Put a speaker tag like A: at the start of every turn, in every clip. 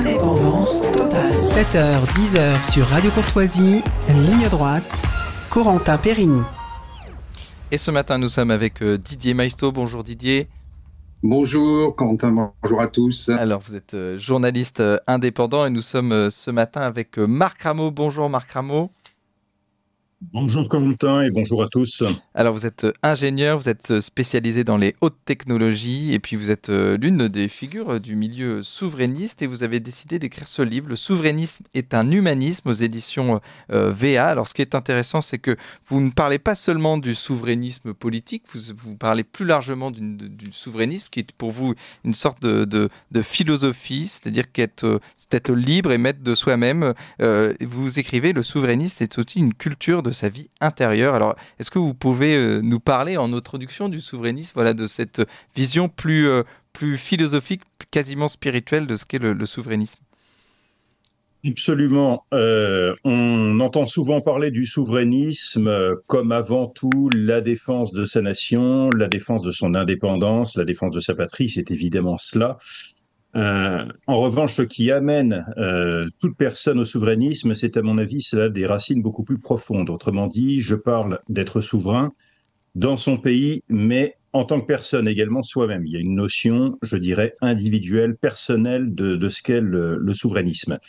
A: Indépendance totale. 7h, 10h sur Radio Courtoisie, ligne droite, Corentin Périni.
B: Et ce matin, nous sommes avec Didier Maisto. Bonjour Didier.
C: Bonjour Corentin, bonjour à tous.
B: Alors, vous êtes journaliste indépendant et nous sommes ce matin avec Marc Rameau. Bonjour Marc Rameau.
D: Bonjour Corentin et bonjour à tous.
B: Alors vous êtes ingénieur, vous êtes spécialisé dans les hautes technologies et puis vous êtes l'une des figures du milieu souverainiste et vous avez décidé d'écrire ce livre. Le souverainisme est un humanisme aux éditions VA. Alors ce qui est intéressant, c'est que vous ne parlez pas seulement du souverainisme politique, vous parlez plus largement du souverainisme qui est pour vous une sorte de philosophie, c'est-à-dire d'être libre et maître de soi-même. Vous écrivez, le souverainisme c'est aussi une culture de sa vie intérieure. Alors, est-ce que vous pouvez nous parler en introduction du souverainisme, voilà, de cette vision plus philosophique, quasiment spirituelle de ce qu'est le souverainisme?
D: Absolument. On entend souvent parler du souverainisme comme avant tout la défense de sa nation, la défense de son indépendance, la défense de sa patrie, c'est évidemment cela. En revanche, ce qui amène toute personne au souverainisme, c'est à mon avis, cela des racines beaucoup plus profondes. Autrement dit, je parle d'être souverain dans son pays, mais en tant que personne également soi-même. Il y a une notion, je dirais, individuelle, personnelle de ce qu'est le souverainisme.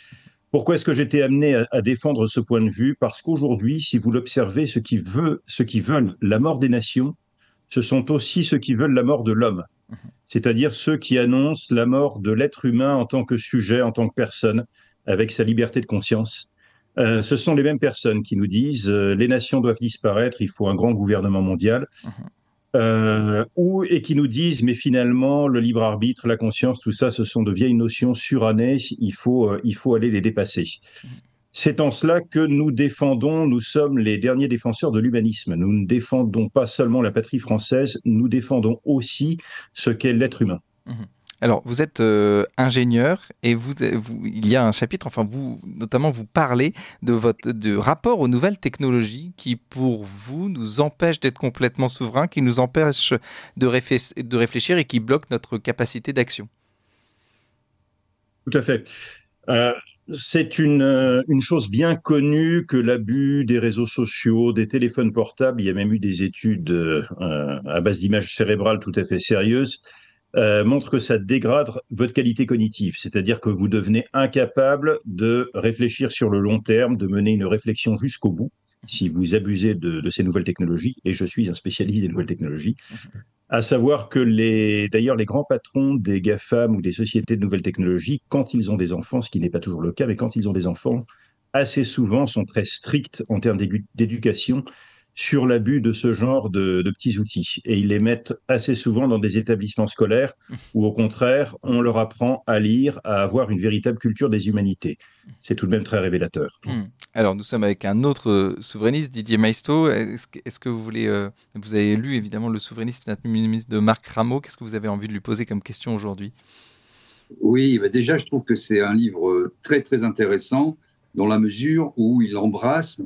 D: Pourquoi est-ce que j'étais amené à défendre ce point de vue? Parce qu'aujourd'hui, si vous l'observez, ceux qui veulent la mort des nations, ce sont aussi ceux qui veulent la mort de l'homme. C'est-à-dire ceux qui annoncent la mort de l'être humain en tant que sujet, en tant que personne, avec sa liberté de conscience. Ce sont les mêmes personnes qui nous disent les nations doivent disparaître, il faut un grand gouvernement mondial, et qui nous disent mais finalement le libre arbitre, la conscience, tout ça, ce sont de vieilles notions surannées, il faut aller les dépasser. C'est en cela que nous sommes les derniers défenseurs de l'humanisme. Nous ne défendons pas seulement la patrie française, nous défendons aussi ce qu'est l'être humain.
B: Alors, vous êtes ingénieur et il y a un chapitre, enfin notamment vous parlez de rapport aux nouvelles technologies qui, pour vous, nous empêchent d'être complètement souverains, qui nous empêchent de réfléchir et qui bloquent notre capacité d'action.
D: Tout à fait. C'est une chose bien connue que l'abus des réseaux sociaux, des téléphones portables, il y a même eu des études à base d'images cérébrales tout à fait sérieuses, montrent que ça dégrade votre qualité cognitive. C'est-à-dire que vous devenez incapable de réfléchir sur le long terme, de mener une réflexion jusqu'au bout, si vous abusez de ces nouvelles technologies, et je suis un spécialiste des nouvelles technologies. À savoir que d'ailleurs, les grands patrons des GAFAM ou des sociétés de nouvelles technologies, quand ils ont des enfants, ce qui n'est pas toujours le cas, mais quand ils ont des enfants, assez souvent sont très stricts en termes d'éducation sur l'abus de ce genre de petits outils. Et ils les mettent assez souvent dans des établissements scolaires où, au contraire, on leur apprend à lire, à avoir une véritable culture des humanités. C'est tout de même très révélateur.
B: Alors, nous sommes avec un autre souverainiste, Didier Maisto. Est-ce que vous vous avez lu évidemment Le souverainisme d'un humaniste de Marc Rameau. Qu'est-ce que vous avez envie de lui poser comme question aujourd'hui?
C: Oui, déjà je trouve que c'est un livre très très intéressant dans la mesure où il embrasse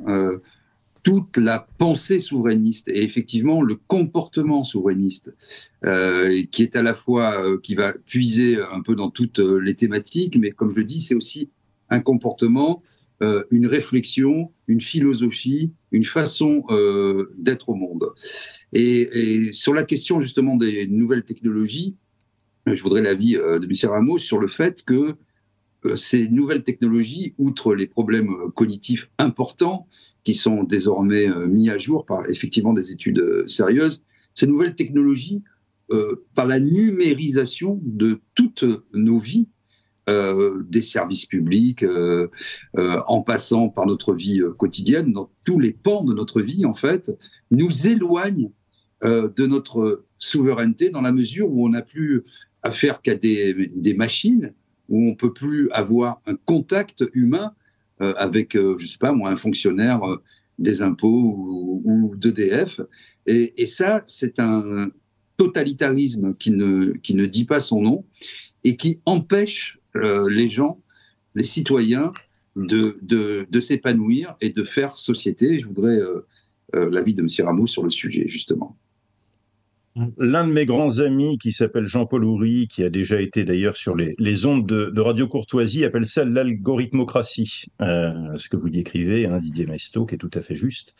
C: toute la pensée souverainiste et effectivement le comportement souverainiste qui est à la fois, qui va puiser un peu dans toutes les thématiques, mais comme je le dis, c'est aussi un comportement, une réflexion, une philosophie, une façon d'être au monde. Et sur la question justement des nouvelles technologies, je voudrais l'avis de M. Rameau sur le fait que ces nouvelles technologies, outre les problèmes cognitifs importants qui sont désormais mis à jour par effectivement des études sérieuses, ces nouvelles technologies, par la numérisation de toutes nos vies, des services publics, en passant par notre vie quotidienne, dans tous les pans de notre vie, en fait, nous éloignent de notre souveraineté dans la mesure où on n'a plus affaire qu'à des machines, où on ne peut plus avoir un contact humain avec, je ne sais pas moi, un fonctionnaire des impôts ou d'EDF. Et ça, c'est un totalitarisme qui ne dit pas son nom et qui empêche les gens, les citoyens, de s'épanouir et de faire société. Je voudrais l'avis de M. Rameau sur le sujet, justement.
D: L'un de mes grands amis, qui s'appelle Jean-Paul Houry, qui a déjà été d'ailleurs sur les ondes de Radio Courtoisie, appelle ça l'algorithmocratie, ce que vous décrivez, hein, Didier Maisto, qui est tout à fait juste.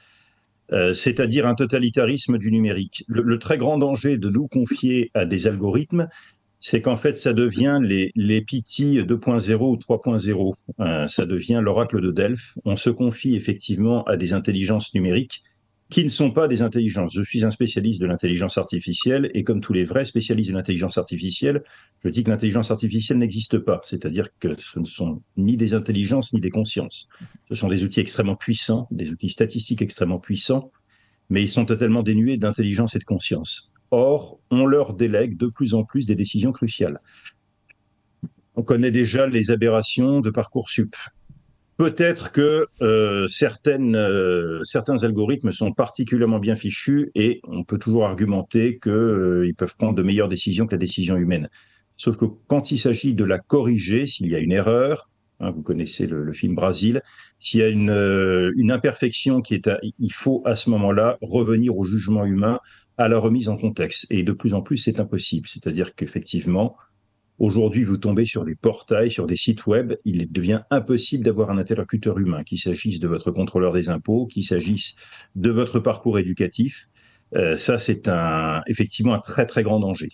D: C'est-à-dire un totalitarisme du numérique. Le très grand danger de nous confier à des algorithmes, c'est qu'en fait, ça devient les PT 2.0 ou 3.0. Ça devient l'oracle de Delphes. On se confie effectivement à des intelligences numériques qui ne sont pas des intelligences. Je suis un spécialiste de l'intelligence artificielle et comme tous les vrais spécialistes de l'intelligence artificielle, je dis que l'intelligence artificielle n'existe pas. C'est-à-dire que ce ne sont ni des intelligences ni des consciences. Ce sont des outils extrêmement puissants, des outils statistiques extrêmement puissants, mais ils sont totalement dénués d'intelligence et de conscience. Or, on leur délègue de plus en plus des décisions cruciales. On connaît déjà les aberrations de Parcoursup. Peut-être que certains algorithmes sont particulièrement bien fichus et on peut toujours argumenter qu'ils peuvent prendre de meilleures décisions que la décision humaine. Sauf que quand il s'agit de la corriger, s'il y a une erreur, hein, vous connaissez le film Brasil, s'il y a une imperfection il faut à ce moment-là revenir au jugement humain, à la remise en contexte. Et de plus en plus, c'est impossible. C'est-à-dire qu'effectivement, aujourd'hui, vous tombez sur des portails, sur des sites web, il devient impossible d'avoir un interlocuteur humain, qu'il s'agisse de votre contrôleur des impôts, qu'il s'agisse de votre parcours éducatif. Ça, c'est effectivement un très, très grand danger.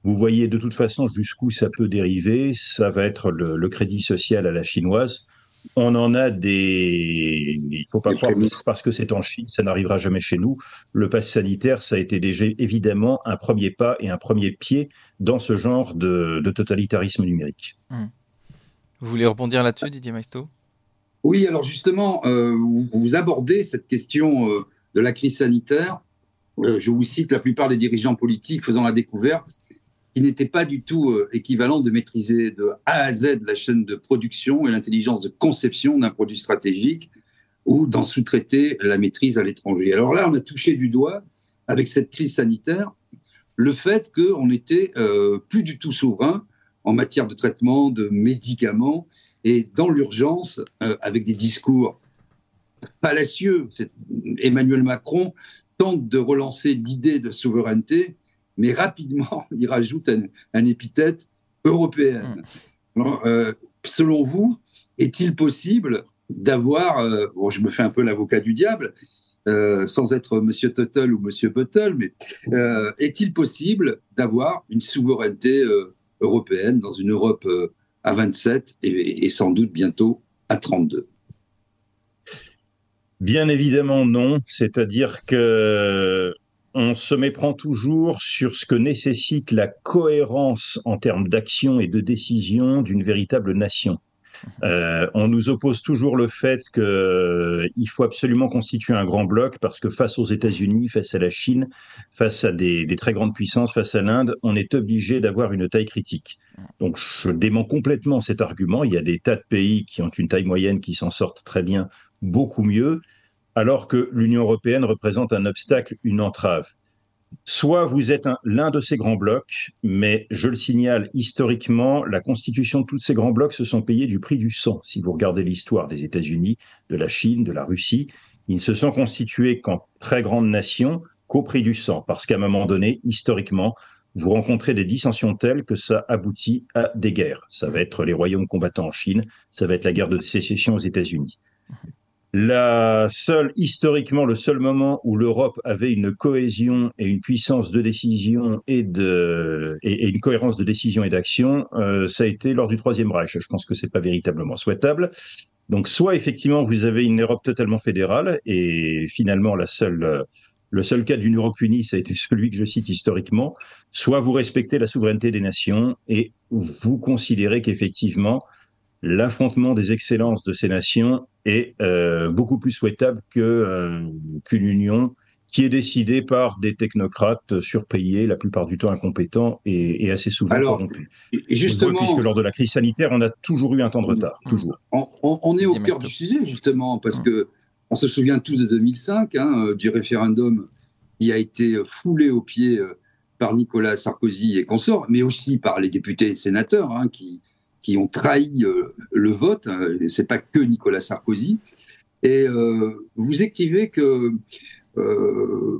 D: Vous voyez de toute façon jusqu'où ça peut dériver. Ça va être le crédit social à la chinoise. On en a il ne faut pas croire que parce que c'est en Chine, ça n'arrivera jamais chez nous. Le pass sanitaire, ça a été déjà évidemment un premier pas et un premier pied dans ce genre de totalitarisme numérique.
B: Vous voulez rebondir là-dessus, Didier Maisto ?
C: Oui, alors justement, vous abordez cette question de la crise sanitaire. Je vous cite la plupart des dirigeants politiques faisant la découverte qui n'était pas du tout équivalent de maîtriser de A à Z la chaîne de production et l'intelligence de conception d'un produit stratégique ou d'en sous-traiter la maîtrise à l'étranger. Alors là, on a touché du doigt, avec cette crise sanitaire, le fait qu'on n'était plus du tout souverain en matière de traitement, de médicaments, et dans l'urgence, avec des discours fallacieux. Emmanuel Macron tente de relancer l'idée de souveraineté, mais rapidement, il rajoute un épithète européenne. Selon vous, est-il possible d'avoir, je me fais un peu l'avocat du diable, sans être Monsieur Tuttle ou Monsieur Buttle, mais est-il possible d'avoir une souveraineté européenne dans une Europe à 27 et sans doute bientôt à 32 ?
D: Bien évidemment non, c'est-à-dire que on se méprend toujours sur ce que nécessite la cohérence en termes d'action et de décision d'une véritable nation. On nous oppose toujours le fait qu'il faut absolument constituer un grand bloc parce que face aux États-Unis, face à la Chine, face à des très grandes puissances, face à l'Inde, on est obligé d'avoir une taille critique. Donc je dément complètement cet argument. Il y a des tas de pays qui ont une taille moyenne qui s'en sortent très bien, beaucoup mieux, alors que l'Union européenne représente un obstacle, une entrave. Soit vous êtes l'un de ces grands blocs, mais je le signale, historiquement, la constitution de tous ces grands blocs se sont payés du prix du sang. Si vous regardez l'histoire des États-Unis, de la Chine, de la Russie, ils ne se sont constitués qu'en très grandes nations qu'au prix du sang, parce qu'à un moment donné, historiquement, vous rencontrez des dissensions telles que ça aboutit à des guerres. Ça va être les royaumes combattants en Chine, ça va être la guerre de sécession aux États-Unis. Historiquement, le seul moment où l'Europe avait une cohésion et une puissance de décision et une cohérence de décision et d'action, ça a été lors du Troisième Reich. Je pense que c'est pas véritablement souhaitable. Donc, soit effectivement vous avez une Europe totalement fédérale et finalement le seul cas d'une Europe unie, ça a été celui que je cite historiquement, soit vous respectez la souveraineté des nations et vous considérez qu'effectivement l'affrontement des excellences de ces nations est beaucoup plus souhaitable qu'une union qui est décidée par des technocrates surpayés, la plupart du temps incompétents et assez souvent corrompus.
C: Justement,
D: puisque lors de la crise sanitaire, on a toujours eu un temps de retard, toujours.
C: On est au cœur du sujet, justement, parce que on se souvient tous de 2005, du référendum qui a été foulé aux pieds par Nicolas Sarkozy et consorts, mais aussi par les députés et sénateurs qui ont trahi le vote. C'est pas que Nicolas Sarkozy. Et vous écrivez que,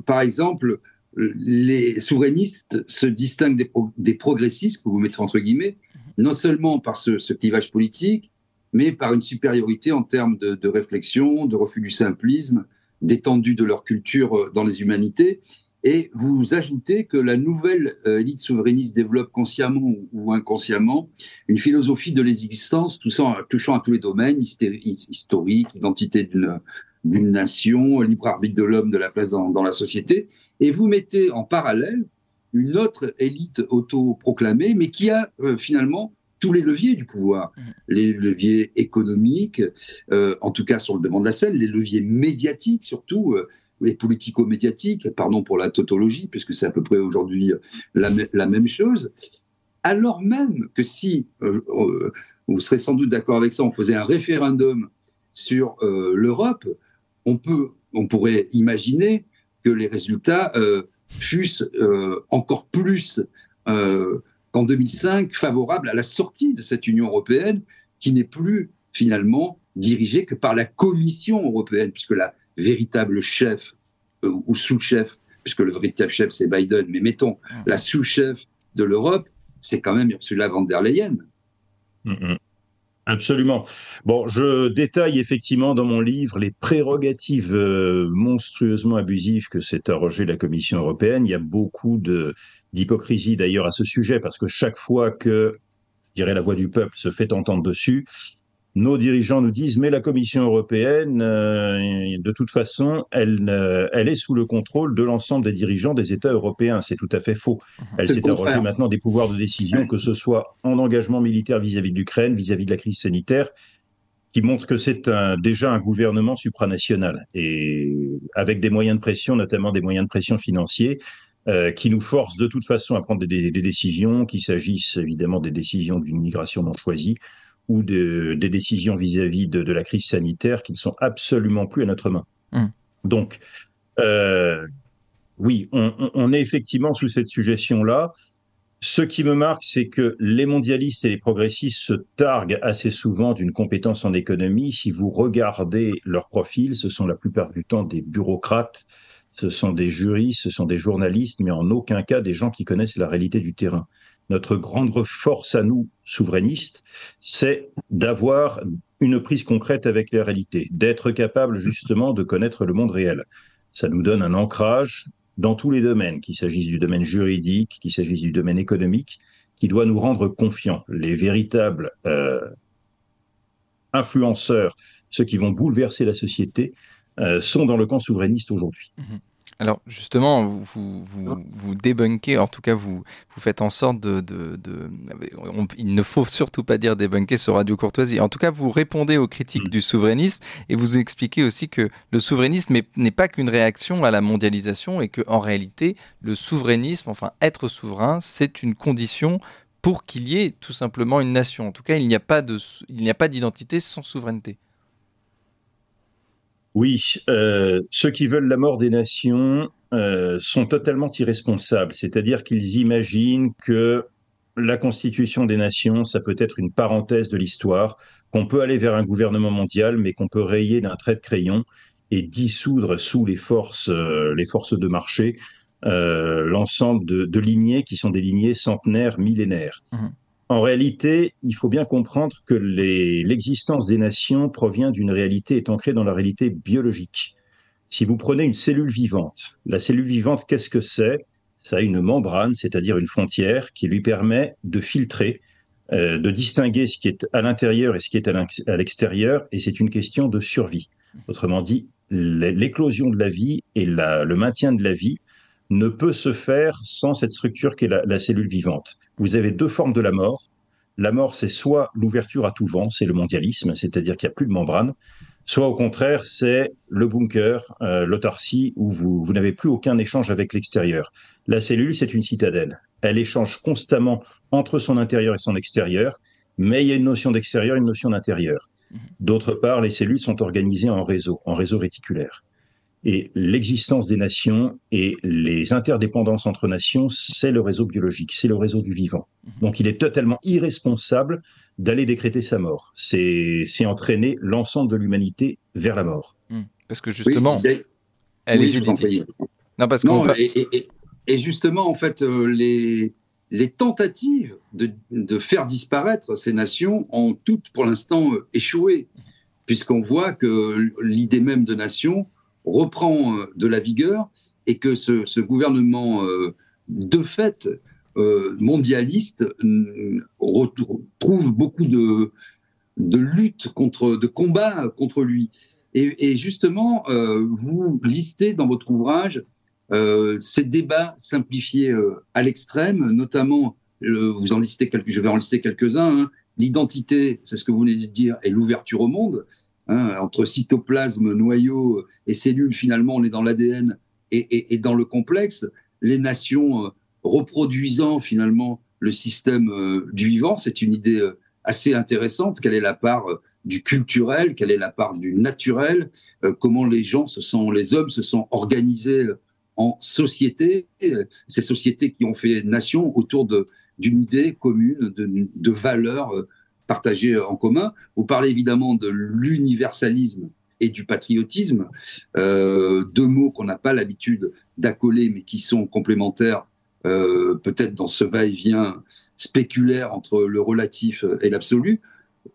C: par exemple, les souverainistes se distinguent des progressistes, que vous mettrez entre guillemets, non seulement par ce clivage politique, mais par une supériorité en termes de réflexion, de refus du simplisme, d'étendue de leur culture dans les humanités. Et vous ajoutez que la nouvelle élite souverainiste développe consciemment ou inconsciemment une philosophie de l'existence touchant à tous les domaines, historique, identité d'une nation, libre arbitre de l'homme, de la place dans la société. Et vous mettez en parallèle une autre élite autoproclamée, mais qui a finalement tous les leviers du pouvoir. Les leviers économiques, en tout cas sur le devant de la scène, les leviers médiatiques surtout, et politico-médiatiques, pardon pour la tautologie, puisque c'est à peu près aujourd'hui la même chose. Alors même que si, vous serez sans doute d'accord avec ça, on faisait un référendum sur l'Europe, on pourrait imaginer que les résultats fussent encore plus qu'en 2005 favorables à la sortie de cette Union européenne qui n'est plus finalement dirigée que par la Commission européenne, puisque la véritable chef ou sous-chef, puisque le véritable chef c'est Biden, mais mettons la sous-chef de l'Europe, c'est quand même Ursula von der Leyen.
D: Absolument. Bon, je détaille effectivement dans mon livre les prérogatives monstrueusement abusives que s'est arrogé la Commission européenne. Il y a beaucoup d'hypocrisie d'ailleurs à ce sujet, parce que chaque fois que, je dirais, la voix du peuple se fait entendre dessus, nos dirigeants nous disent « mais la Commission européenne, de toute façon, elle est sous le contrôle de l'ensemble des dirigeants des États européens ». C'est tout à fait faux. Elle s'est arrogée maintenant des pouvoirs de décision, que ce soit en engagement militaire vis-à-vis de l'Ukraine, vis-à-vis de la crise sanitaire, qui montre que c'est déjà un gouvernement supranational, et avec des moyens de pression, notamment des moyens de pression financiers, qui nous forcent de toute façon à prendre des décisions, qu'il s'agisse évidemment des décisions d'une immigration non choisie, ou des décisions vis-à-vis de la crise sanitaire qui ne sont absolument plus à notre main. Donc, oui, on est effectivement sous cette suggestion-là. Ce qui me marque, c'est que les mondialistes et les progressistes se targuent assez souvent d'une compétence en économie. Si vous regardez leur profil, ce sont la plupart du temps des bureaucrates, ce sont des juristes, ce sont des journalistes, mais en aucun cas des gens qui connaissent la réalité du terrain. Notre grande force à nous, souverainistes, c'est d'avoir une prise concrète avec la réalité, d'être capable justement de connaître le monde réel. Ça nous donne un ancrage dans tous les domaines, qu'il s'agisse du domaine juridique, qu'il s'agisse du domaine économique, qui doit nous rendre confiants. Les véritables influenceurs, ceux qui vont bouleverser la société, sont dans le camp souverainiste aujourd'hui.
B: Alors justement, vous débunkez, en tout cas vous faites en sorte il ne faut surtout pas dire débunker sur Radio Courtoisie. En tout cas, vous répondez aux critiques du souverainisme et vous expliquez aussi que le souverainisme n'est pas qu'une réaction à la mondialisation et qu'en réalité, le souverainisme, enfin être souverain, c'est une condition pour qu'il y ait tout simplement une nation. En tout cas, il n'y a pas d'identité sans souveraineté.
D: Oui, ceux qui veulent la mort des nations sont totalement irresponsables. C'est-à-dire qu'ils imaginent que la constitution des nations, ça peut être une parenthèse de l'histoire, qu'on peut aller vers un gouvernement mondial, mais qu'on peut rayer d'un trait de crayon et dissoudre sous les forces de marché l'ensemble de lignées qui sont des lignées centenaires, millénaires. En réalité, il faut bien comprendre que l'existence des nations provient d'une réalité, est ancrée dans la réalité biologique. Si vous prenez une cellule vivante, la cellule vivante, qu'est-ce que c'est ? Ça a une membrane, c'est-à-dire une frontière qui lui permet de filtrer, de distinguer ce qui est à l'intérieur et ce qui est à l'extérieur, et c'est une question de survie. Autrement dit, l'éclosion de la vie et le maintien de la vie ne peut se faire sans cette structure qui est la cellule vivante. Vous avez deux formes de la mort. La mort, c'est soit l'ouverture à tout vent, c'est le mondialisme, c'est-à-dire qu'il n'y a plus de membrane, soit au contraire, c'est le bunker, l'autarcie, où vous n'avez plus aucun échange avec l'extérieur. La cellule, c'est une citadelle. Elle échange constamment entre son intérieur et son extérieur, mais il y a une notion d'extérieur, une notion d'intérieur. D'autre part, les cellules sont organisées en réseau réticulaire. Et l'existence des nations et les interdépendances entre nations, c'est le réseau biologique, c'est le réseau du vivant. Donc il est totalement irresponsable d'aller décréter sa mort. C'est entraîner l'ensemble de l'humanité vers la mort.
B: Parce que justement,
C: oui, je vous en prie.
B: Non, parce
C: non,
B: qu'on
C: Et justement, en fait, les tentatives de faire disparaître ces nations ont toutes, pour l'instant, échoué, puisqu'on voit que l'idée même de nation reprend de la vigueur et que ce gouvernement, de fait, mondialiste, trouve beaucoup de luttes, de combats contre lui. Et justement, vous listez dans votre ouvrage ces débats simplifiés à l'extrême, notamment, je vais en lister quelques-uns, hein. L'identité, c'est ce que vous venez de dire, et l'ouverture au monde. Hein, entre cytoplasme, noyau et cellules, finalement, on est dans l'ADN et dans le complexe. Les nations reproduisant finalement le système du vivant, c'est une idée assez intéressante. Quelle est la part du culturel, quelle est la part du naturel, comment les hommes se sont organisés en société, ces sociétés qui ont fait nation autour d'une idée commune, de valeurs partagées en commun. Vous parlez évidemment de l'universalisme et du patriotisme, deux mots qu'on n'a pas l'habitude d'accoler, mais qui sont complémentaires, peut-être dans ce va-et-vient spéculaire entre le relatif et l'absolu.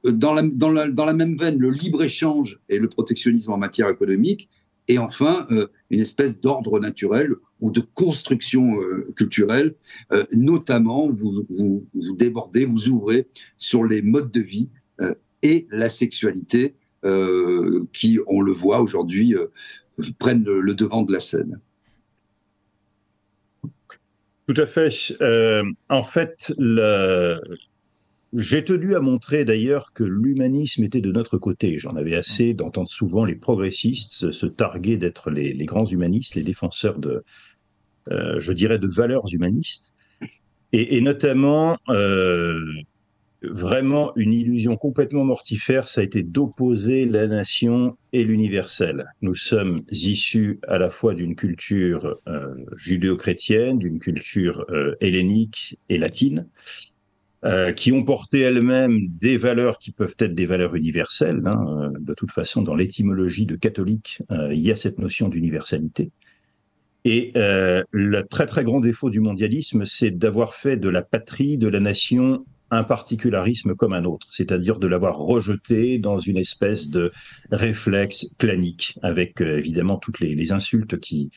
C: Dans la même veine, le libre-échange et le protectionnisme en matière économique, et enfin, une espèce d'ordre naturel ou de construction culturelle. Notamment, vous débordez, vous ouvrez sur les modes de vie et la sexualité qui, on le voit aujourd'hui, prennent le devant de la scène.
D: Tout à fait. En fait, j'ai tenu à montrer d'ailleurs que l'humanisme était de notre côté. J'en avais assez d'entendre souvent les progressistes se targuer d'être les grands humanistes, les défenseurs je dirais, de valeurs humanistes. Et notamment, vraiment une illusion complètement mortifère, ça a été d'opposer la nation et l'universel. Nous sommes issus à la fois d'une culture judéo-chrétienne, d'une culture hellénique et latine, qui ont porté elles-mêmes des valeurs qui peuvent être des valeurs universelles. Hein. De toute façon, dans l'étymologie de catholique, il y a cette notion d'universalité. Et le très très grand défaut du mondialisme, c'est d'avoir fait de la patrie, de la nation, un particularisme comme un autre, c'est-à-dire de l'avoir rejeté dans une espèce de réflexe clanique, avec évidemment toutes les insultes qui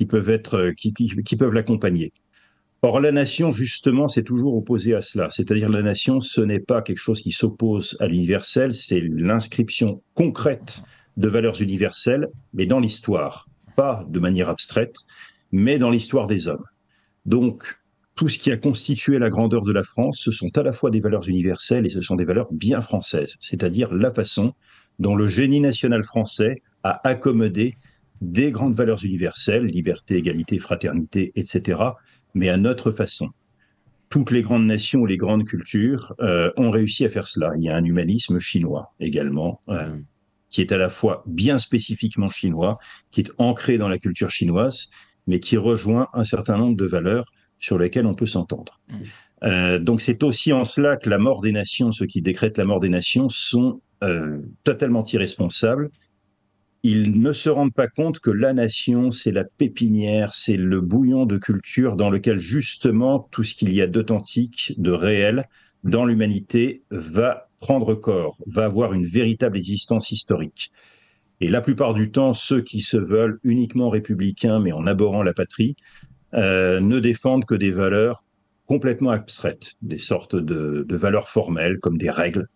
D: peuvent l'accompagner. Or, la nation, justement, c'est toujours opposé à cela. C'est-à-dire, la nation, ce n'est pas quelque chose qui s'oppose à l'universel, c'est l'inscription concrète de valeurs universelles, mais dans l'histoire. Pas de manière abstraite, mais dans l'histoire des hommes. Donc, tout ce qui a constitué la grandeur de la France, ce sont à la fois des valeurs universelles et ce sont des valeurs bien françaises. C'est-à-dire la façon dont le génie national français a accommodé des grandes valeurs universelles, liberté, égalité, fraternité, etc., mais à notre façon. Toutes les grandes nations, les grandes cultures ont réussi à faire cela. Il y a un humanisme chinois également, qui est à la fois bien spécifiquement chinois, qui est ancré dans la culture chinoise, mais qui rejoint un certain nombre de valeurs sur lesquelles on peut s'entendre. Donc c'est aussi en cela que la mort des nations, ceux qui décrètent la mort des nations, sont totalement irresponsables. Ils ne se rendent pas compte que la nation, c'est la pépinière, c'est le bouillon de culture dans lequel justement tout ce qu'il y a d'authentique, de réel dans l'humanité va prendre corps, va avoir une véritable existence historique. Et la plupart du temps, ceux qui se veulent uniquement républicains, mais en abhorrant la patrie, ne défendent que des valeurs complètement abstraites, des sortes de valeurs formelles, comme des règles.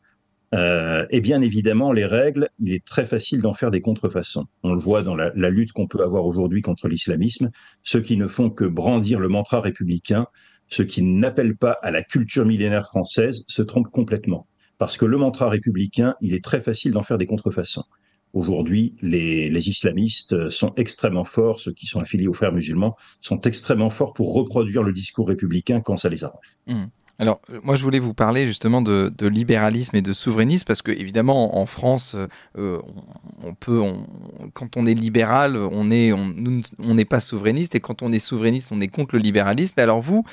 D: Et bien évidemment, les règles, il est très facile d'en faire des contrefaçons. On le voit dans la lutte qu'on peut avoir aujourd'hui contre l'islamisme. Ceux qui ne font que brandir le mantra républicain, ceux qui n'appellent pas à la culture millénaire française, se trompent complètement. Parce que le mantra républicain, il est très facile d'en faire des contrefaçons. Aujourd'hui, les islamistes sont extrêmement forts, ceux qui sont affiliés aux frères musulmans sont extrêmement forts pour reproduire le discours républicain quand ça les arrange.
B: Alors, moi, je voulais vous parler justement de libéralisme et de souverainisme, parce que évidemment, en France, quand on est libéral, on n'est pas souverainiste, et quand on est souverainiste, on est contre le libéralisme. Et alors vous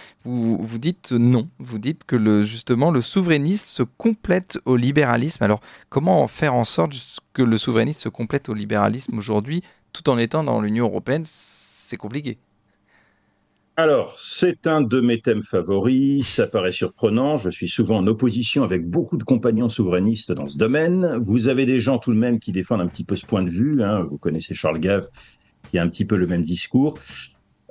B: dites non, vous dites que justement le souverainisme se complète au libéralisme. Alors, comment faire en sorte que le souverainisme se complète au libéralisme aujourd'hui, tout en étant dans l'Union européenne? C'est compliqué.
D: Alors, c'est un de mes thèmes favoris, ça paraît surprenant, je suis souvent en opposition avec beaucoup de compagnons souverainistes dans ce domaine. Vous avez des gens tout de même qui défendent un petit peu ce point de vue, hein. Vous connaissez Charles Gave, qui a un petit peu le même discours.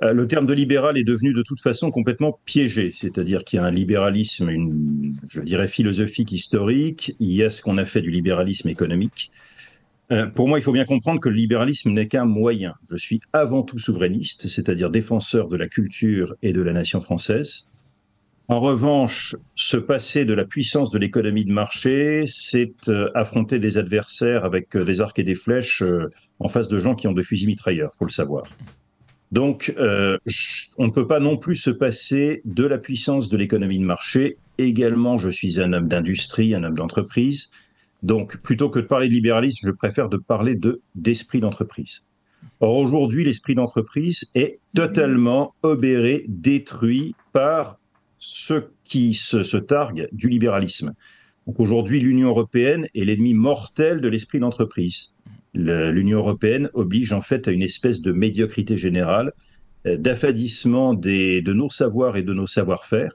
D: Le terme de libéral est devenu de toute façon complètement piégé, c'est-à-dire qu'il y a un libéralisme, je dirais, philosophique, historique, il y a ce qu'on a fait du libéralisme économique. Pour moi, il faut bien comprendre que le libéralisme n'est qu'un moyen. Je suis avant tout souverainiste, c'est-à-dire défenseur de la culture et de la nation française. En revanche, se passer de la puissance de l'économie de marché, c'est affronter des adversaires avec des arcs et des flèches en face de gens qui ont des fusils mitrailleurs, faut le savoir. Donc, on ne peut pas non plus se passer de la puissance de l'économie de marché. Également, je suis un homme d'industrie, un homme d'entreprise. Donc, plutôt que de parler de libéralisme, je préfère de parler d'esprit d'entreprise. Or, aujourd'hui, l'esprit d'entreprise est totalement obéré, détruit par ceux qui se targuent du libéralisme. Donc, aujourd'hui, l'Union européenne est l'ennemi mortel de l'esprit d'entreprise. L'Union européenne oblige en fait à une espèce de médiocrité générale, d'affadissement de nos savoirs et de nos savoir-faire.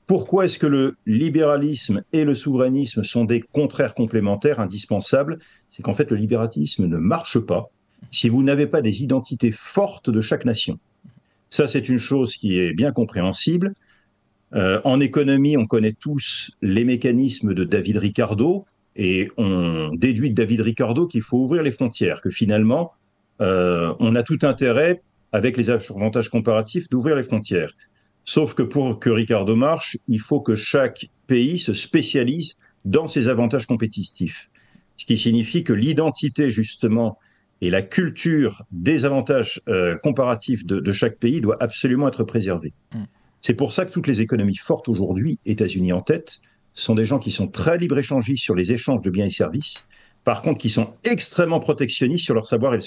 D: Pourquoi est-ce que le libéralisme et le souverainisme sont des contraires complémentaires, indispensables? C'est qu'en fait, le libéralisme ne marche pas si vous n'avez pas des identités fortes de chaque nation. Ça, c'est une chose qui est bien compréhensible. En économie, on connaît tous les mécanismes de David Ricardo, et on déduit de David Ricardo qu'il faut ouvrir les frontières, que finalement, on a tout intérêt, avec les avantages comparatifs, d'ouvrir les frontières. Sauf que pour que Ricardo marche, il faut que chaque pays se spécialise dans ses avantages compétitifs. Ce qui signifie que l'identité, justement, et la culture des avantages comparatifs de chaque pays doit absolument être préservée. C'est pour ça que toutes les économies fortes aujourd'hui, États-Unis en tête, sont des gens qui sont très libre-échangistes sur les échanges de biens et services, par contre qui sont extrêmement protectionnistes sur leur savoir et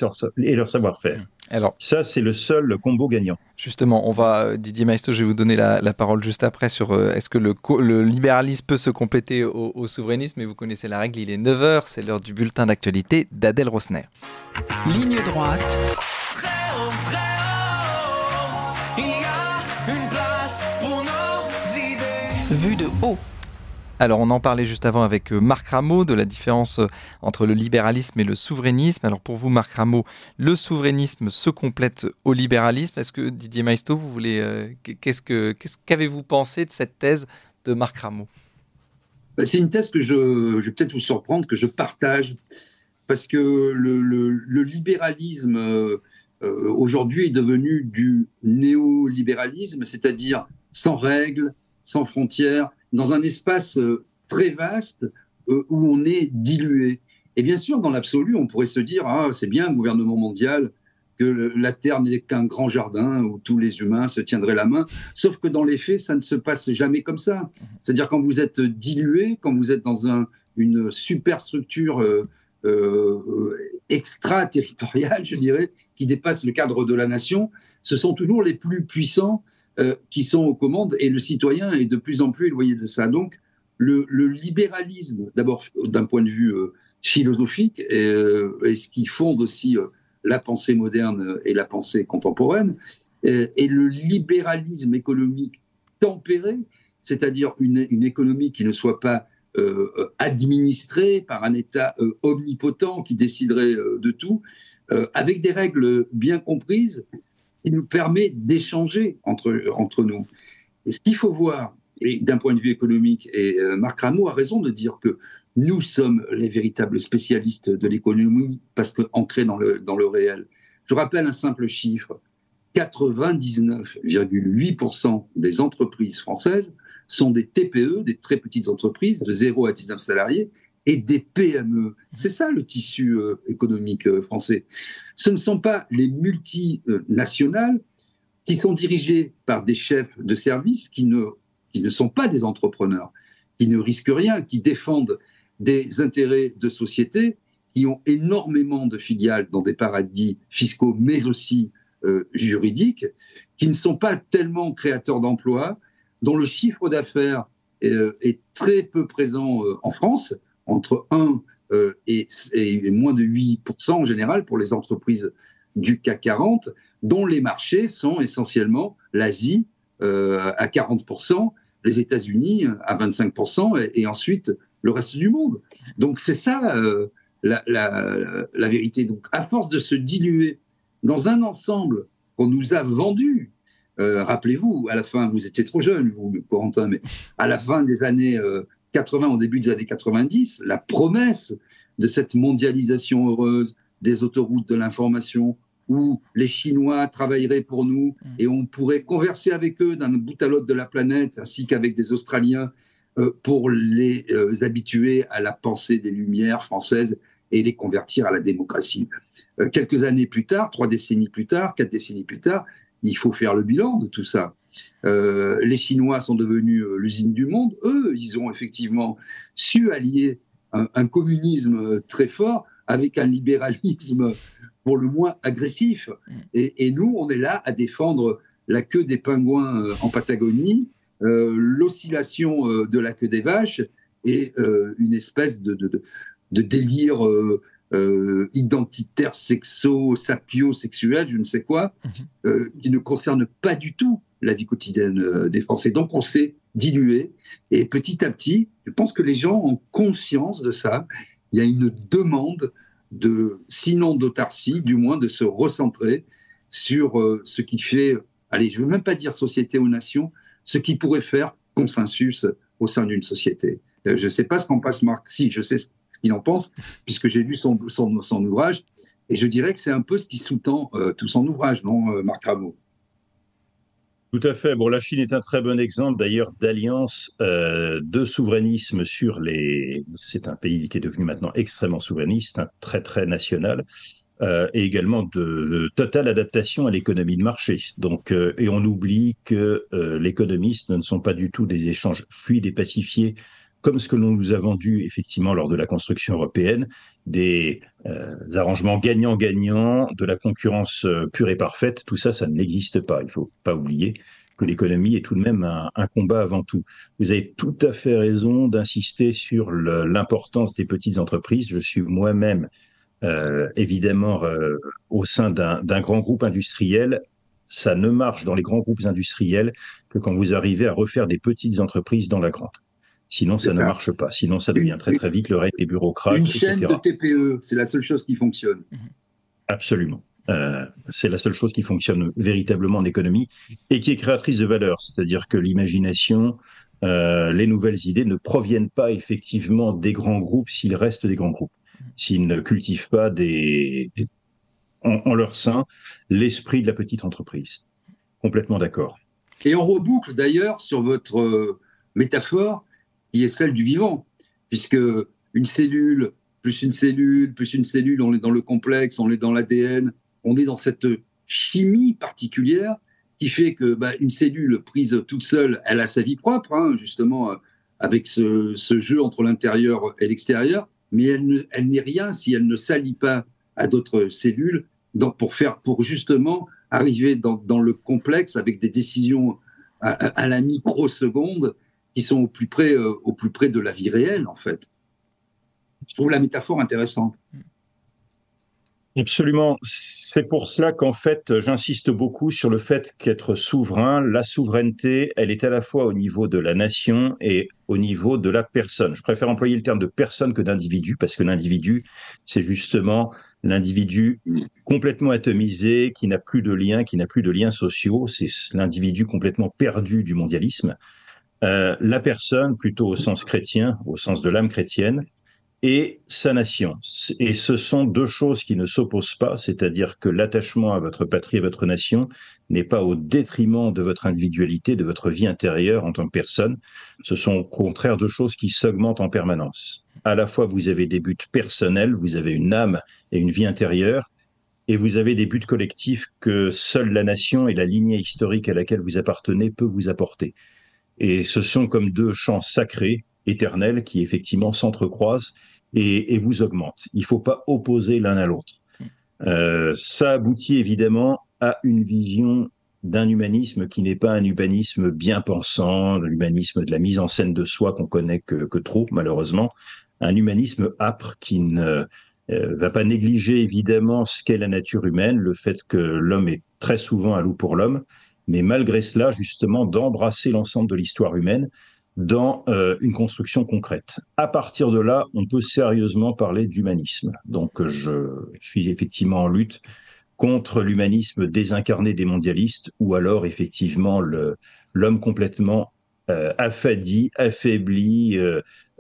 D: leur savoir-faire. Alors, ça, c'est le seul combo gagnant.
B: Justement, Didier Maistre, je vais vous donner la parole juste après sur est-ce que le libéralisme peut se compléter au souverainisme, mais vous connaissez la règle, il est 9h, c'est l'heure du bulletin d'actualité d'Adèle Rosner.
A: Ligne droite.
E: Très haut, il y a une place pour nos idées.
A: Vue de haut.
B: Alors, on en parlait juste avant avec Marc Rameau de la différence entre le libéralisme et le souverainisme. Alors, pour vous, Marc Rameau, le souverainisme se complète au libéralisme. Est-ce que, Didier Maistre, vous voulez, qu'avez-vous pensé de cette thèse de Marc Rameau?
C: C'est une thèse que je vais peut-être vous surprendre, que je partage, parce que le libéralisme aujourd'hui est devenu du néolibéralisme, c'est-à-dire sans règles, sans frontières, dans un espace très vaste où on est dilué. Et bien sûr, dans l'absolu, on pourrait se dire « Ah, c'est bien, un gouvernement mondial, que la Terre n'est qu'un grand jardin où tous les humains se tiendraient la main. » Sauf que dans les faits, ça ne se passe jamais comme ça. C'est-à-dire quand vous êtes dilué, quand vous êtes dans une superstructure extraterritoriale, je dirais, qui dépasse le cadre de la nation, ce sont toujours les plus puissants qui sont aux commandes, et le citoyen est de plus en plus éloigné de ça. Donc, le libéralisme, d'abord d'un point de vue philosophique, et ce qui fonde aussi la pensée moderne et la pensée contemporaine, et le libéralisme économique tempéré, c'est-à-dire une économie qui ne soit pas administrée par un État omnipotent qui déciderait de tout, avec des règles bien comprises, qui nous permet d'échanger entre nous. Et ce qu'il faut voir, et d'un point de vue économique, et Marc Rameau a raison de dire que nous sommes les véritables spécialistes de l'économie parce qu'ancrés dans le réel. Je rappelle un simple chiffre, 99,8% des entreprises françaises sont des TPE, des très petites entreprises de 0 à 19 salariés, et des PME. C'est ça le tissu économique français. Ce ne sont pas les multinationales qui sont dirigées par des chefs de service qui ne sont pas des entrepreneurs, qui ne risquent rien, qui défendent des intérêts de société, qui ont énormément de filiales dans des paradis fiscaux, mais aussi juridiques, qui ne sont pas tellement créateurs d'emplois, dont le chiffre d'affaires est très peu présent en France, entre 1 et moins de 8% en général pour les entreprises du CAC 40, dont les marchés sont essentiellement l'Asie à 40%, les États-Unis à 25%, et ensuite le reste du monde. Donc c'est ça la vérité. Donc à force de se diluer dans un ensemble qu'on nous a vendu, rappelez-vous, à la fin, vous étiez trop jeune, vous, Corentin, mais à la fin des années 80, au début des années 90, la promesse de cette mondialisation heureuse, des autoroutes de l'information, où les Chinois travailleraient pour nous et on pourrait converser avec eux d'un bout à l'autre de la planète, ainsi qu'avec des Australiens, pour les habituer à la pensée des Lumières françaises et les convertir à la démocratie. Quelques années plus tard, 3 décennies plus tard, 4 décennies plus tard, il faut faire le bilan de tout ça. Les Chinois sont devenus l'usine du monde. Eux, ils ont effectivement su allier un communisme très fort avec un libéralisme pour le moins agressif. Et nous, on est là à défendre la queue des pingouins en Patagonie, l'oscillation de la queue des vaches et une espèce de délire identitaire, sapio-sexuel, je ne sais quoi, qui ne concerne pas du tout la vie quotidienne des Français. Donc on s'est dilué et petit à petit, je pense que les gens ont conscience de ça. Il y a une demande sinon d'autarcie, du moins de se recentrer sur ce qui fait, allez, je ne veux même pas dire société ou nation, ce qui pourrait faire consensus au sein d'une société. Je ne sais pas ce qu'en pense Marc, si, je sais ce qu'il en pense, puisque j'ai lu son ouvrage, et je dirais que c'est un peu ce qui sous-tend tout son ouvrage, non, Marc Rameau?
D: Tout à fait. Bon, la Chine est un très bon exemple d'ailleurs d'alliance de souverainisme sur les. C'est un pays qui est devenu maintenant extrêmement souverainiste, très très national, et également de totale adaptation à l'économie de marché. Donc, et on oublie que l'économie, ce ne sont pas du tout des échanges fluides et pacifiés comme ce que l'on nous a vendu effectivement lors de la construction européenne, des arrangements gagnant-gagnant, de la concurrence pure et parfaite, tout ça, ça n'existe pas. Il ne faut pas oublier que l'économie est tout de même un combat avant tout. Vous avez tout à fait raison d'insister sur l'importance des petites entreprises. Je suis moi-même évidemment au sein d'un grand groupe industriel. Ça ne marche dans les grands groupes industriels que quand vous arrivez à refaire des petites entreprises dans la grande. Sinon, ça ne marche pas. Sinon, ça devient très, très vite le règne des bureaucrates,
C: une
D: etc.
C: chaîne de TPE, c'est la seule chose qui fonctionne.
D: Absolument. C'est la seule chose qui fonctionne véritablement en économie et qui est créatrice de valeur. C'est-à-dire que l'imagination, les nouvelles idées ne proviennent pas effectivement des grands groupes s'ils restent des grands groupes. S'ils ne cultivent pas en leur sein l'esprit de la petite entreprise. Complètement d'accord.
C: Et on reboucle d'ailleurs sur votre métaphore qui est celle du vivant, puisque une cellule, plus une cellule, plus une cellule, on est dans le complexe, on est dans l'ADN, on est dans cette chimie particulière qui fait que une cellule prise toute seule, elle a sa vie propre, hein, justement, avec ce jeu entre l'intérieur et l'extérieur, mais elle n'est rien si elle ne s'allie pas à d'autres cellules pour justement arriver dans le complexe avec des décisions à la microseconde qui sont au plus près de la vie réelle, en fait. Je trouve la métaphore intéressante.
D: Absolument. C'est pour cela qu'en fait, j'insiste beaucoup sur le fait qu'être souverain, la souveraineté, elle est à la fois au niveau de la nation et au niveau de la personne. Je préfère employer le terme de personne que d'individu, parce que l'individu, c'est justement l'individu complètement atomisé, qui n'a plus de liens sociaux. C'est l'individu complètement perdu du mondialisme. La personne, plutôt au sens chrétien, au sens de l'âme chrétienne, et sa nation. Et ce sont deux choses qui ne s'opposent pas, c'est-à-dire que l'attachement à votre patrie, à votre nation, n'est pas au détriment de votre individualité, de votre vie intérieure en tant que personne. Ce sont au contraire deux choses qui s'augmentent en permanence. À la fois, vous avez des buts personnels, vous avez une âme et une vie intérieure, et vous avez des buts collectifs que seule la nation et la lignée historique à laquelle vous appartenez peut vous apporter. Et ce sont comme deux champs sacrés, éternels, qui effectivement s'entrecroisent et vous augmentent. Il ne faut pas opposer l'un à l'autre. Ça aboutit évidemment à une vision d'un humanisme qui n'est pas un humanisme bien pensant, l'humanisme de la mise en scène de soi qu'on connaît que trop, malheureusement. Un humanisme âpre qui ne va pas négliger évidemment ce qu'est la nature humaine, le fait que l'homme est très souvent un loup pour l'homme, mais malgré cela, justement, d'embrasser l'ensemble de l'histoire humaine dans une construction concrète. À partir de là, on peut sérieusement parler d'humanisme. Donc, je suis effectivement en lutte contre l'humanisme désincarné des mondialistes, ou alors effectivement l'homme complètement affadi, affaibli,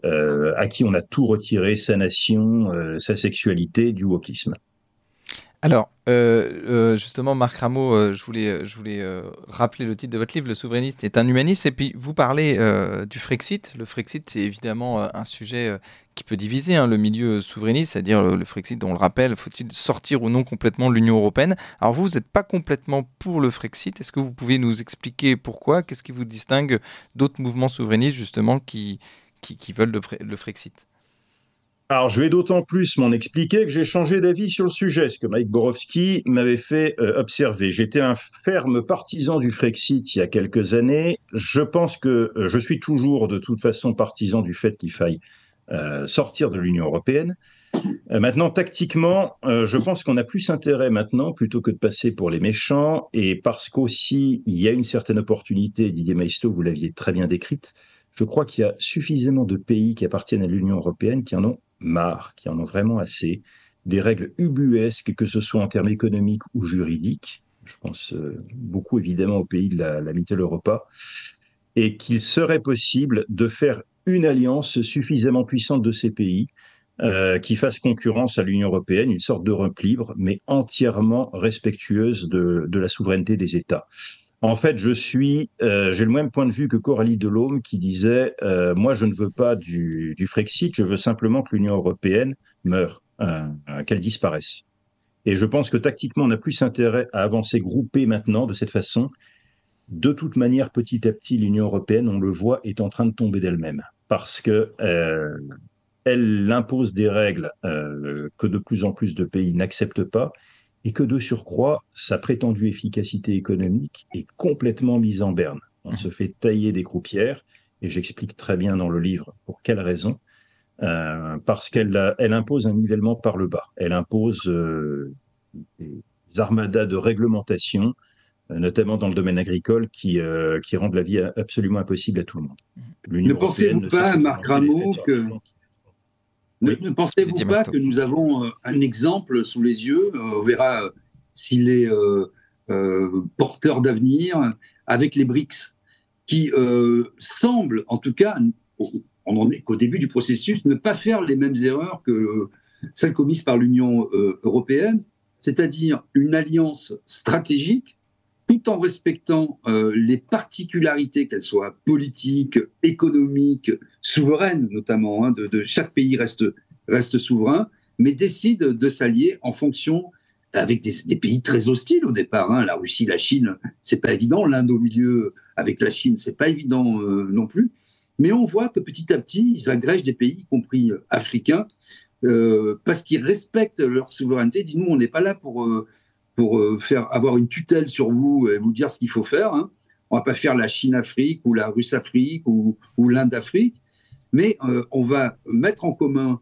D: à qui on a tout retiré, sa nation, sa sexualité, du wokisme.
B: Alors, justement, Marc Rameau, je voulais rappeler le titre de votre livre, Le souverainiste est un humaniste, et puis vous parlez du Frexit. Le Frexit, c'est évidemment un sujet qui peut diviser le milieu souverainiste, c'est-à-dire le Frexit, dont on le rappelle, faut-il sortir ou non complètement de l'Union européenne. Alors vous n'êtes pas complètement pour le Frexit, est-ce que vous pouvez nous expliquer pourquoi? Qu'est-ce qui vous distingue d'autres mouvements souverainistes, justement, qui veulent le Frexit?
D: Alors, je vais d'autant plus m'en expliquer que j'ai changé d'avis sur le sujet, ce que Mike Borowski m'avait fait observer. J'étais un ferme partisan du Frexit il y a quelques années. Je pense que je suis toujours de toute façon partisan du fait qu'il faille sortir de l'Union européenne. Maintenant, tactiquement, je pense qu'on a plus intérêt maintenant, plutôt que de passer pour les méchants, et parce qu'aussi, il y a une certaine opportunité, Didier Maisto, vous l'aviez très bien décrite, je crois qu'il y a suffisamment de pays qui appartiennent à l'Union européenne qui en ont marre, qui en ont vraiment assez, des règles ubuesques, que ce soit en termes économiques ou juridiques. Je pense beaucoup évidemment aux pays de la Mitteleuropa, et qu'il serait possible de faire une alliance suffisamment puissante de ces pays qui fasse concurrence à l'Union européenne, une sorte d'Europe libre, mais entièrement respectueuse de la souveraineté des États. En fait, j'ai le même point de vue que Coralie Delhomme qui disait moi, je ne veux pas du Frexit, je veux simplement que l'Union européenne meure, qu'elle disparaisse. Et je pense que tactiquement, on a plus intérêt à avancer groupé maintenant de cette façon. De toute manière, petit à petit, l'Union européenne, on le voit, est en train de tomber d'elle-même, parce que elle impose des règles que de plus en plus de pays n'acceptent pas, et que de surcroît, sa prétendue efficacité économique est complètement mise en berne. On se fait tailler des croupières, et j'explique très bien dans le livre pour quelle raison. Parce qu'elle impose un nivellement par le bas. Elle impose des armadas de réglementation, notamment dans le domaine agricole, qui rendent la vie absolument impossible à tout le monde.
C: Ne pensez-vous pas, Marc Rameau, que... Ne pensez-vous pas que nous avons un exemple sous les yeux, on verra s'il est porteur d'avenir, avec les BRICS, qui semblent, en tout cas, on n'en est qu'au début du processus, ne pas faire les mêmes erreurs que celles commises par l'Union européenne, c'est-à-dire une alliance stratégique, tout en respectant les particularités, qu'elles soient politiques, économiques, souveraines notamment, de chaque pays reste souverain, mais décide de s'allier en fonction, avec des pays très hostiles au départ, la Russie, la Chine, c'est pas évident, l'Inde au milieu avec la Chine, c'est pas évident non plus, mais on voit que petit à petit, ils agrègent des pays, y compris africains, parce qu'ils respectent leur souveraineté. Ils disent, nous, on n'est pas là pour avoir une tutelle sur vous et vous dire ce qu'il faut faire. On va pas faire la Chine-Afrique ou la Russe-Afrique ou l'Inde-Afrique, mais on va mettre en commun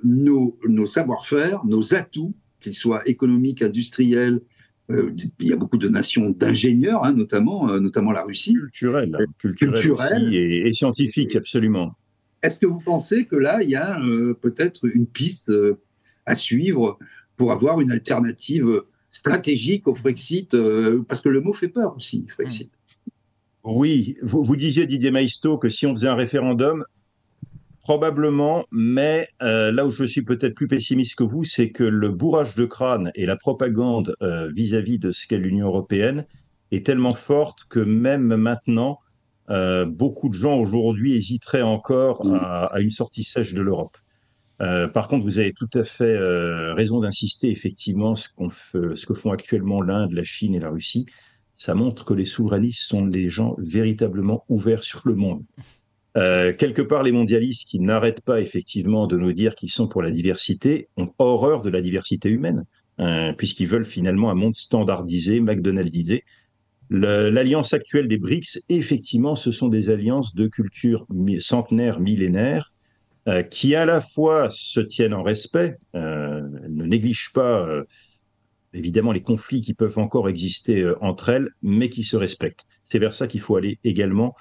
C: nos savoir-faire, nos atouts, qu'ils soient économiques, industriels. Il y a beaucoup de nations d'ingénieurs, notamment la Russie.
D: Culturelle aussi, et scientifique, absolument.
C: Est-ce que vous pensez que là, il y a peut-être une piste à suivre pour avoir une alternative stratégique au Frexit, parce que le mot fait peur aussi, Frexit.
D: Oui, vous disiez, Didier Maisto, que si on faisait un référendum, probablement, mais là où je suis peut-être plus pessimiste que vous, c'est que le bourrage de crâne et la propagande vis-à-vis de ce qu'est l'Union européenne est tellement forte que même maintenant, beaucoup de gens aujourd'hui hésiteraient encore à une sortie sèche de l'Europe. Par contre, vous avez tout à fait raison d'insister, effectivement, ce que font actuellement l'Inde, la Chine et la Russie, ça montre que les souverainistes sont des gens véritablement ouverts sur le monde. Quelque part, les mondialistes qui n'arrêtent pas effectivement de nous dire qu'ils sont pour la diversité ont horreur de la diversité humaine, puisqu'ils veulent finalement un monde standardisé, McDonaldisé. L'alliance actuelle des BRICS, effectivement, ce sont des alliances de culture centenaire, millénaire, qui à la fois se tiennent en respect, ne néglige pas évidemment les conflits qui peuvent encore exister entre elles, mais qui se respectent. C'est vers ça qu'il faut aller également.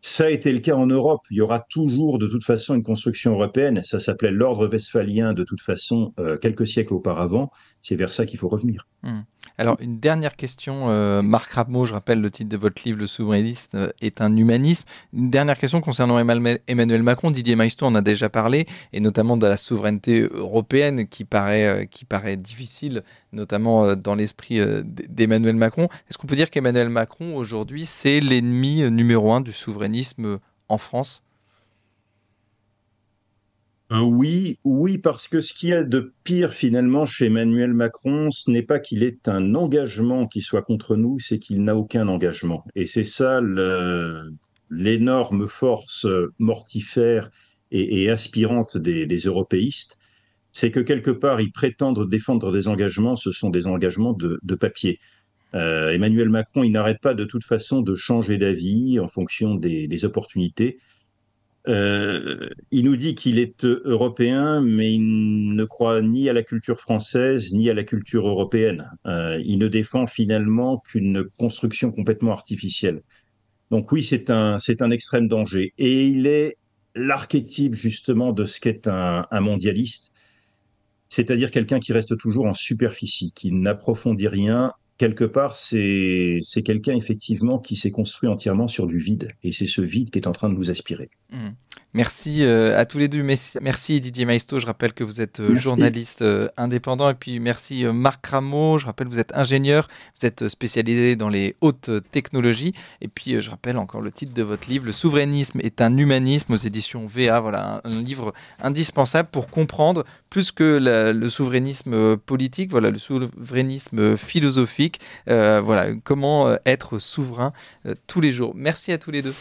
D: Ça a été le cas en Europe. Il y aura toujours de toute façon une construction européenne. Ça s'appelait l'ordre westphalien de toute façon quelques siècles auparavant. C'est vers ça qu'il faut revenir.
B: Alors, une dernière question, Marc Rameau, je rappelle le titre de votre livre, Le souverainisme est un humanisme. Une dernière question concernant Emmanuel Macron. Didier Maistre en a déjà parlé, et notamment de la souveraineté européenne qui paraît difficile, notamment dans l'esprit d'Emmanuel Macron. Est-ce qu'on peut dire qu'Emmanuel Macron, aujourd'hui, c'est l'ennemi numéro 1 du souverainisme en France ?
D: Oui, parce que ce qu'il y a de pire finalement chez Emmanuel Macron, ce n'est pas qu'il ait un engagement qui soit contre nous, c'est qu'il n'a aucun engagement. Et c'est ça l'énorme force mortifère et aspirante des européistes, c'est que quelque part ils prétendent défendre des engagements, ce sont des engagements de papier. Emmanuel Macron, il n'arrête pas de toute façon de changer d'avis en fonction des opportunités. Il nous dit qu'il est européen, mais il ne croit ni à la culture française, ni à la culture européenne. Il ne défend finalement qu'une construction complètement artificielle. Donc oui, c'est un extrême danger. Et il est l'archétype justement de ce qu'est un mondialiste, c'est-à-dire quelqu'un qui reste toujours en superficie, qui n'approfondit rien. Quelque part, c'est quelqu'un effectivement qui s'est construit entièrement sur du vide. Et c'est ce vide qui est en train de nous aspirer.
B: Merci à tous les deux. Merci Didier Maistre. Je rappelle que vous êtes journaliste indépendant. Et puis merci Marc Rameau. Je rappelle que vous êtes ingénieur. Vous êtes spécialisé dans les hautes technologies. Et puis je rappelle encore le titre de votre livre, Le souverainisme est un humanisme, aux éditions VA. Voilà, un livre indispensable pour comprendre plus que le souverainisme politique, voilà, le souverainisme philosophique. Voilà, comment être souverain tous les jours. Merci à tous les deux.